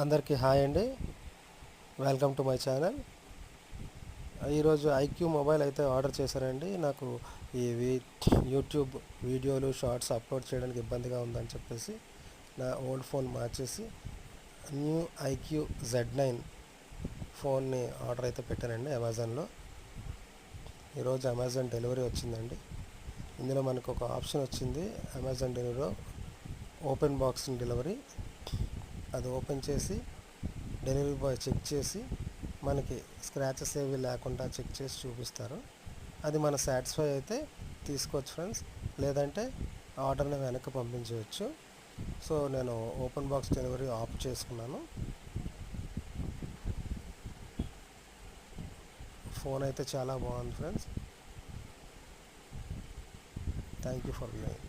అందరికీ హాయ్ అండి. Welcome to my channel. ఈరోజు ఐక్యూ మొబైల్ అయితే ఆర్డర్ చేశారండి. నాకు ఈ యూట్యూబ్ వీడియోలు షార్ట్స్ అప్లోడ్ చేయడానికి ఇబ్బందిగా ఉందని చెప్పేసి నా ఓల్డ్ ఫోన్ మార్చేసి న్యూ ఐక్యూ Z9 ఫోన్ని ఆర్డర్ అయితే పెట్టానండి అమెజాన్లో. ఈరోజు అమెజాన్ డెలివరీ వచ్చిందండి. ఇందులో మనకు ఒక ఆప్షన్ వచ్చింది, అమెజాన్ డెలివరీలో ఓపెన్ బాక్స్ డెలివరీ. అది ఓపెన్ చేసి డెలివరీ బాయ్ చెక్ చేసి మనకి స్క్రాచెస్ ఏవి లేకుండా చెక్ చేసి చూపిస్తారు. అది మన సాటిస్ఫై అయితే తీసుకోవచ్చు ఫ్రెండ్స్, లేదంటే ఆర్డర్ని వెనక్కి పంపించవచ్చు. సో నేను ఓపెన్ బాక్స్ డెలివరీ ఆఫ్ చేసుకున్నాను. ఫోన్ అయితే చాలా బాగుంది friends. Thank you for viewing.